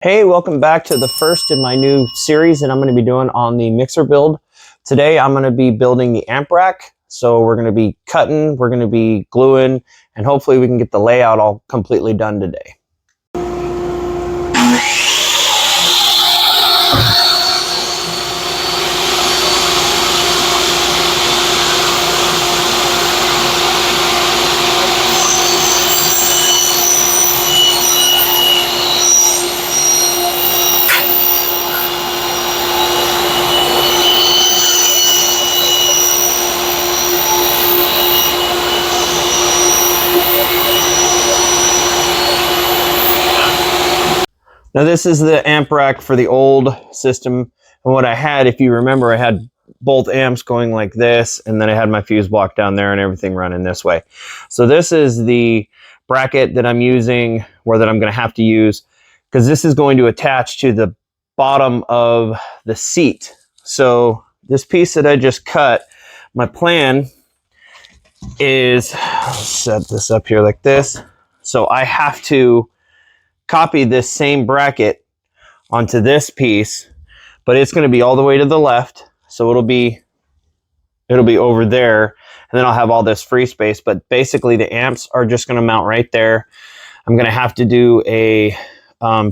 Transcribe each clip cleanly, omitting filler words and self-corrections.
Hey, welcome back to the first in my new series that I'm going to be doing on the mixer build. Today I'm going to be building the amp rack. So we're going to be cutting, we're going to be gluing, and hopefully we can get the layout all completely done today. Now this is the amp rack for the old system, and what I had, if you remember, I had both amps going like this, and then I had my fuse block down there and everything running this way. So this is the bracket that I'm using, or that I'm going to have to use, because this is going to attach to the bottom of the seat. So this piece that I just cut, my plan is, I'll set this up here like this. So I have to copy this same bracket onto this piece, but it's going to be all the way to the left, so it'll be over there, and then I'll have all this free space. But basically the amps are just going to mount right there. I'm going to have to do a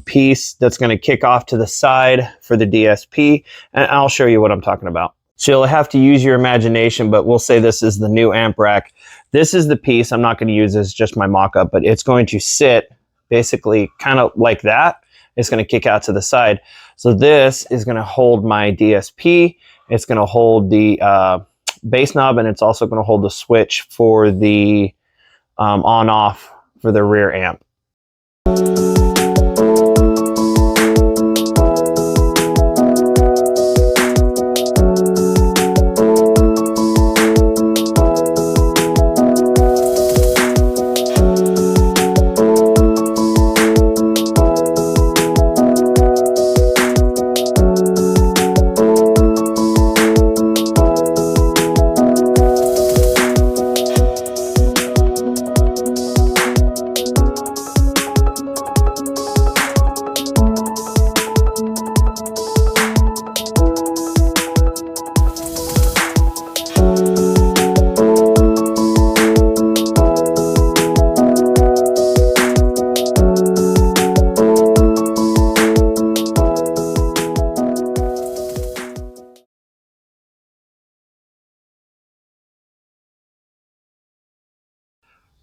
piece that's going to kick off to the side for the DSP, and I'll show you what I'm talking about. So you'll have to use your imagination, but we'll say this is the new amp rack. This is the piece I'm not going to use as just my mock-up, but it's going to sit basically kind of like that. It's going to kick out to the side. So this is going to hold my DSP. It's going to hold the bass knob, and it's also going to hold the switch for the on-off for the rear amp.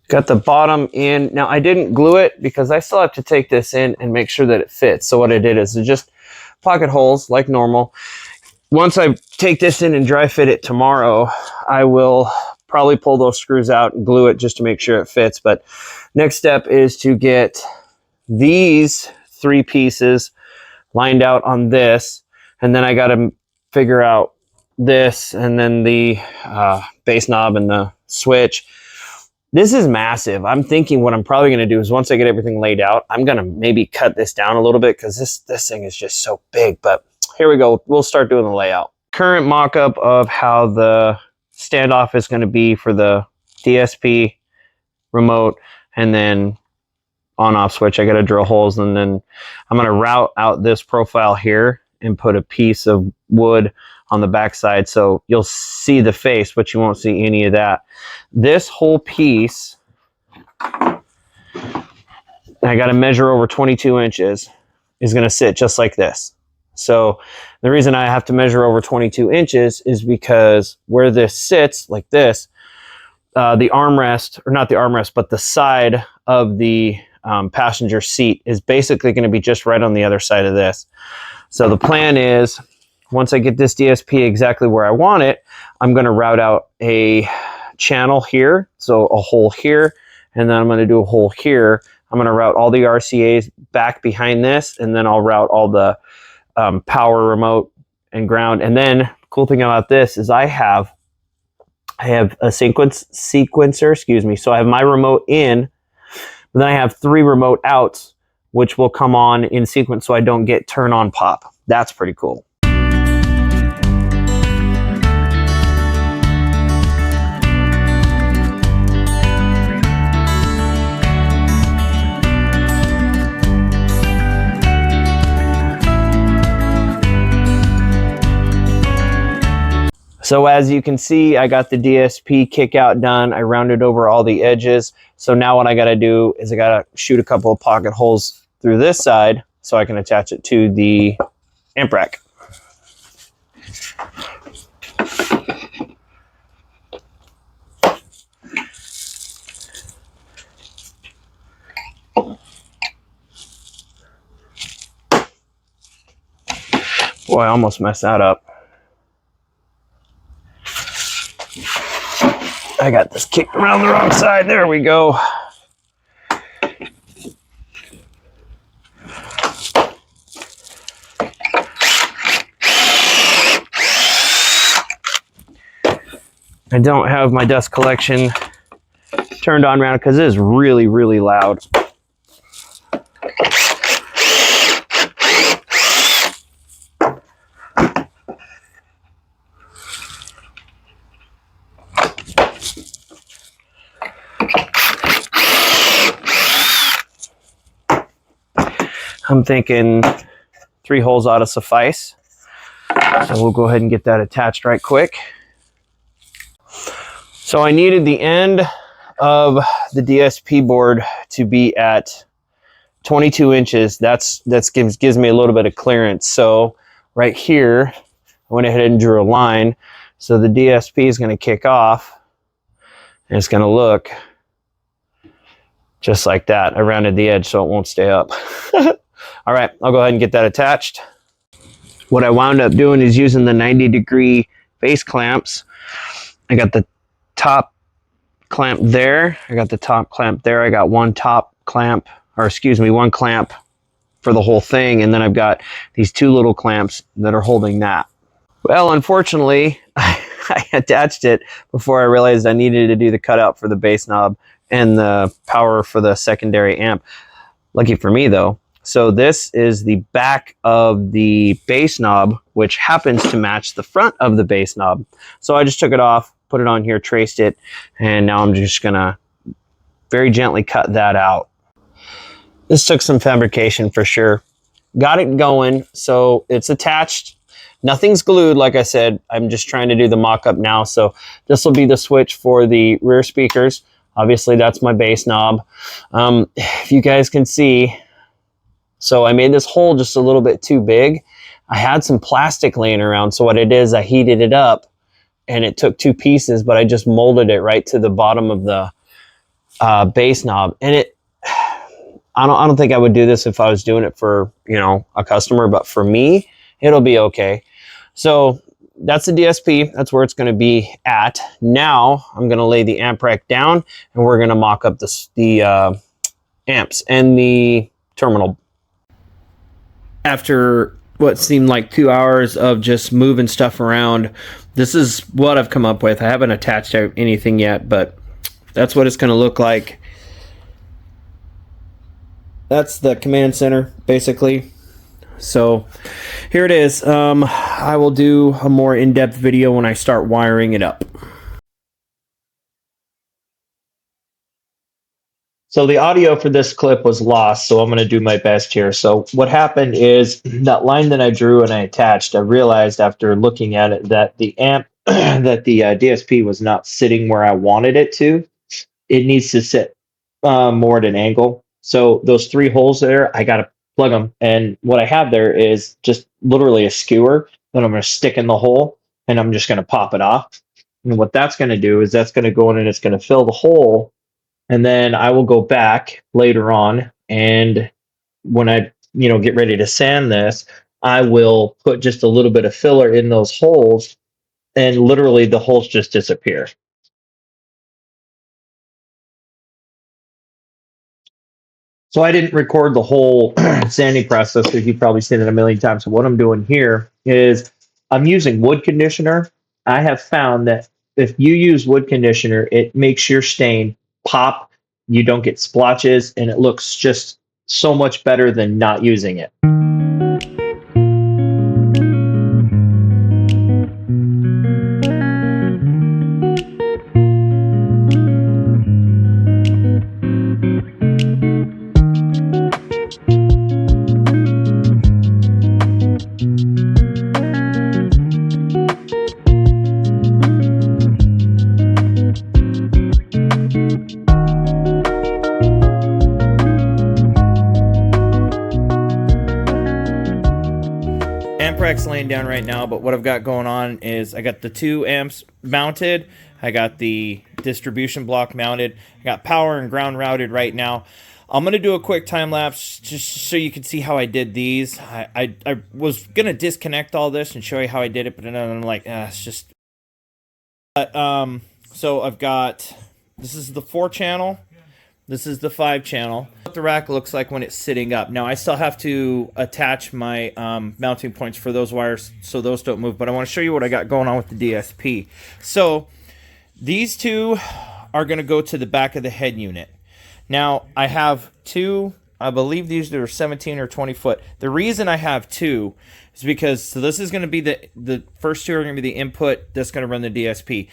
Got the bottom in. Now I didn't glue it because I still have to take this in and make sure that it fits. So what I did is just pocket holes like normal. Once I take this in and dry fit it tomorrow, I will probably pull those screws out and glue it just to make sure it fits. But next step is to get these three pieces lined out on this, and then I got to figure out this, and then the bass knob and the switch. This is massive. I'm thinking what I'm probably going to do is, once I get everything laid out, I'm going to maybe cut this down a little bit, because this thing is just so big. But here we go. We'll start doing the layout. Current mock-up of how the standoff is going to be for the DSP remote, and then on-off switch. I got to drill holes, and then I'm going to route out this profile here and put a piece of wood on the back side, so you'll see the face, but you won't see any of that. This whole piece, I got to measure over 22 inches, is going to sit just like this. So the reason I have to measure over 22 inches is because where this sits like this, the armrest, or not the armrest, but the side of the passenger seat is basically going to be just right on the other side of this. So the plan is, once I get this DSP exactly where I want it, I'm going to route out a channel here, so a hole here, and then I'm going to do a hole here. I'm going to route all the RCAs back behind this, and then I'll route all the power remote and ground. And then cool thing about this is I have a sequencer, excuse me. So I have my remote in, but then I have 3 remote outs, which will come on in sequence, so I don't get turn on pop. That's pretty cool. So as you can see, I got the DSP kick out done. I rounded over all the edges. So now what I got to do is I got to shoot a couple of pocket holes through this side so I can attach it to the amp rack. Boy, I almost messed that up. I got this kicked around the wrong side. There we go. I don't have my dust collection turned on around because it is really, really loud. I'm thinking 3 holes ought to suffice. So we'll go ahead and get that attached right quick. So I needed the end of the DSP board to be at 22 inches. That gives me a little bit of clearance. So right here, I went ahead and drew a line. So the DSP is going to kick off, and it's going to look just like that. I rounded the edge so it won't stay up. All right, I'll go ahead and get that attached. What I wound up doing is using the 90-degree base clamps. I got the top clamp there. I got the top clamp there. I got one top clamp, or excuse me, one clamp for the whole thing. And then I've got these 2 little clamps that are holding that. Well, unfortunately, I attached it before I realized I needed to do the cutout for the bass knob and the power for the secondary amp. Lucky for me though. So this is the back of the bass knob, which happens to match the front of the bass knob. So I just took it off, put it on here, traced it, and now I'm just gonna very gently cut that out. This took some fabrication for sure. Got it going, so it's attached. Nothing's glued, like I said. I'm just trying to do the mock-up now. So this will be the switch for the rear speakers. Obviously, that's my bass knob. If you guys can see, so I made this hole just a little bit too big. I had some plastic laying around, so what it is, I heated it up, and it took 2 pieces, but I just molded it right to the bottom of the bass knob. And I don't think I would do this if I was doing it for, you know, a customer, but for me, it'll be okay. So that's the DSP. That's where it's going to be at. Now I'm going to lay the amp rack down, and we're going to mock up the amps and the terminal. After what seemed like 2 hours of just moving stuff around, this is what I've come up with. I haven't attached anything yet, but that's what it's going to look like. That's the command center, basically. So here it is. I will do a more in-depth video when I start wiring it up. So the audio for this clip was lost, so I'm going to do my best here. So what happened is that line that I drew and I attached, I realized after looking at it that the amp, that the DSP was not sitting where I wanted it to. It needs to sit more at an angle. So those 3 holes there, I got to plug them. And what I have there is just literally a skewer that I'm going to stick in the hole, and I'm just going to pop it off. And what that's going to do is that's going to go in and it's going to fill the hole. And then I will go back later on, and when I, you know, get ready to sand this, I will put just a little bit of filler in those holes, and literally the holes just disappear. So I didn't record the whole sanding process because you've probably seen it a million times. So what I'm doing here is I'm using wood conditioner. I have found that if you use wood conditioner, it makes your stain pop. You don't get splotches, and it looks just so much better than not using it. amp rack's laying down right now, but what I've got going on is I got the 2 amps mounted, I got the distribution block mounted, I got power and ground routed right now. I'm going to do a quick time lapse just so you can see how I did these. I was going to disconnect all this and show you how I did it, but then I'm like, it's just... so I've got, this is the 4-channel, this is the 5-channel. What the rack looks like when it's sitting up. Now I still have to attach my mounting points for those wires so those don't move, but I want to show you what I got going on with the DSP. So these two are going to go to the back of the head unit. Now, I have 2, I believe these are 17 or 20 foot. The reason I have 2 is because, so this is going to be the first 2 are going to be the input that's going to run the DSP.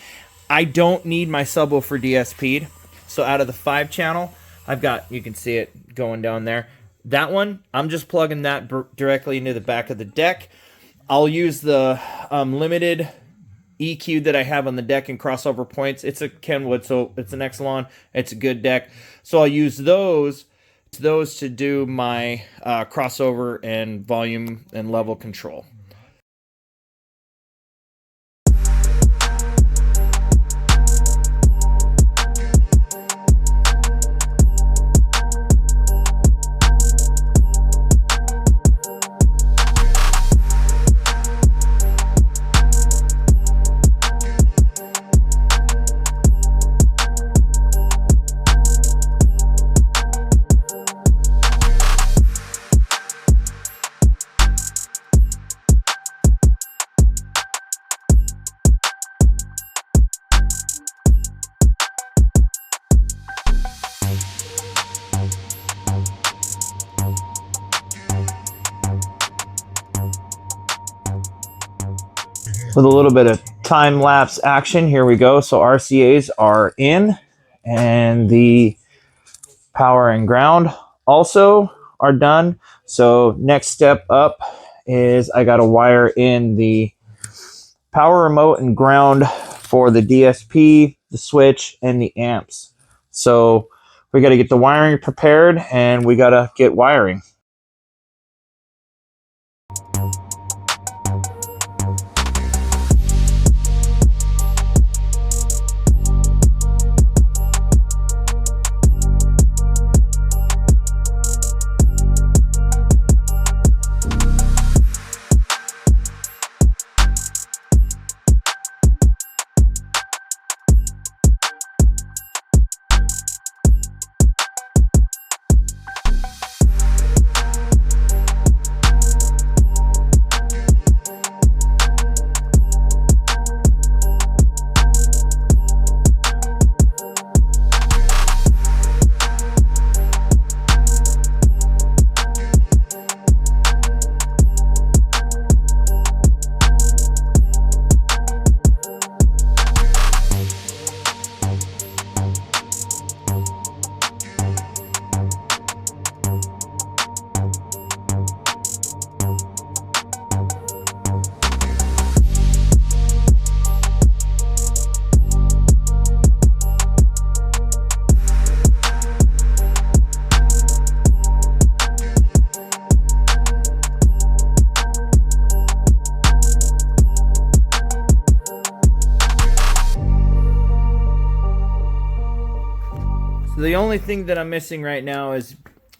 I don't need my subwoofer DSP'd. So out of the 5-channel, I've got, you can see it going down there. That one, I'm just plugging that directly into the back of the deck. I'll use the limited EQ that I have on the deck and crossover points. It's a Kenwood, so it's an Exelon. It's a good deck. So I'll use those to do my crossover and volume and level control. With a little bit of time-lapse action, here we go. So RCAs are in, and the power and ground also are done. So next step up is I got to wire in the power remote and ground for the DSP, the switch, and the amps. So we got to get the wiring prepared, and we got to get wiring. The only thing that I'm missing right now is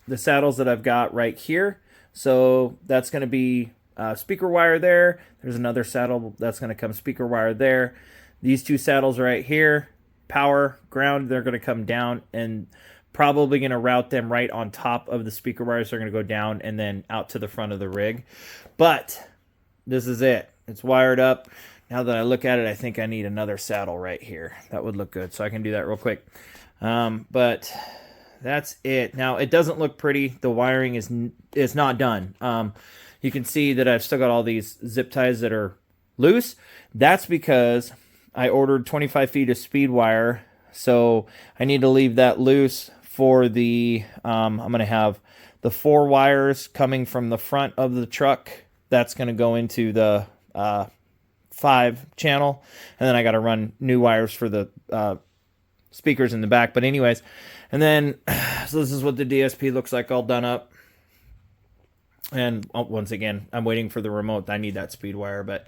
the saddles that I've got right here. So that's going to be speaker wire there. There's another saddle that's going to come speaker wire there. These 2 saddles right here, power, ground, they're going to come down, and probably going to route them right on top of the speaker wires. They're going to go down and then out to the front of the rig. But this is it. It's wired up. Now that I look at it, I think I need another saddle right here. That would look good. So I can do that real quick. But that's it. Now, it doesn't look pretty. The wiring is not done. You can see that I've still got all these zip ties that are loose. That's because I ordered 25 feet of speed wire, so I need to leave that loose for the, I'm going to have the 4 wires coming from the front of the truck. That's going to go into the 5-channel, and then I got to run new wires for the speakers in the back. But anyways, and then so this is what the DSP looks like all done up. And once again, I'm waiting for the remote. I need that speed wire. But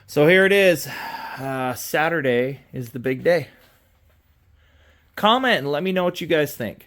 so here it is. Saturday is the big day. Comment and let me know what you guys think.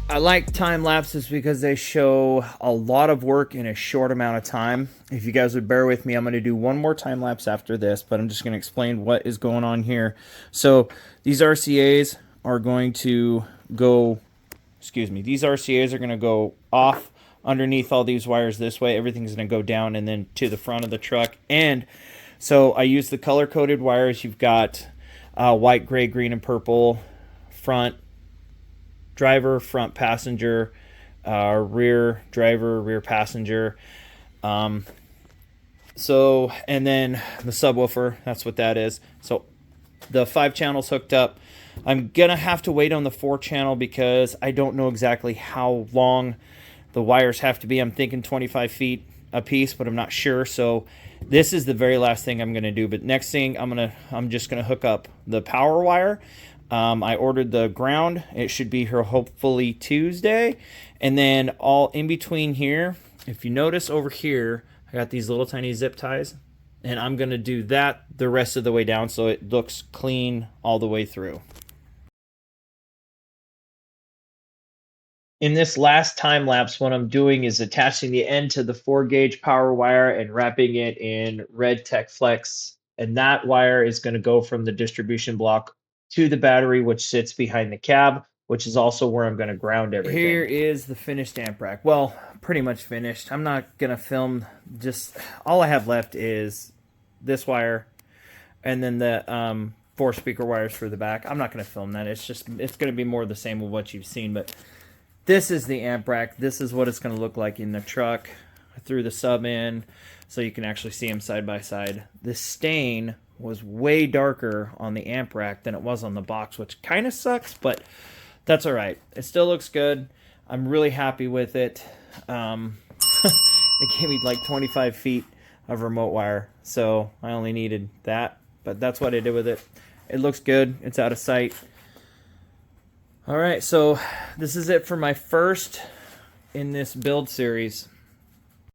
I like time lapses because they show a lot of work in a short amount of time. If you guys would bear with me, I'm going to do one more time lapse after this, but I'm just going to explain what is going on here. So these RCAs are going to go, these RCAs are going to go off underneath all these wires this way. Everything's going to go down and then to the front of the truck. And so I use the color-coded wires. You've got white, gray, green, and purple front driver, front passenger, rear driver, rear passenger. So, and then the subwoofer, that's what that is. So the 5 channels hooked up. I'm gonna have to wait on the 4 channel because I don't know exactly how long the wires have to be. I'm thinking 25 feet a piece, but I'm not sure. So this is the very last thing I'm gonna do. But next thing, I'm just gonna hook up the power wire. I ordered the ground. It should be here hopefully Tuesday. And then all in between here, if you notice over here, I got these little tiny zip ties. And I'm going to do that the rest of the way down so it looks clean all the way through. In this last time lapse, what I'm doing is attaching the end to the 4-gauge power wire and wrapping it in red Tech Flex. And that wire is going to go from the distribution block to the battery, which sits behind the cab, which is also where I'm going to ground everything. Here is the finished amp rack. Well, pretty much finished. I'm not going to film, just all I have left is this wire and then the 4 speaker wires for the back. I'm not going to film that. It's going to be more of the same of what you've seen, but this is the amp rack. This is what it's going to look like in the truck. I threw the sub in so you can actually see them side by side. The stain was way darker on the amp rack than it was on the box, which kind of sucks, but that's all right. It still looks good. I'm really happy with it. It gave me like 25 feet of remote wire, so I only needed that, but that's what I did with it. It looks good. It's out of sight. All right, so this is it for my first in this build series.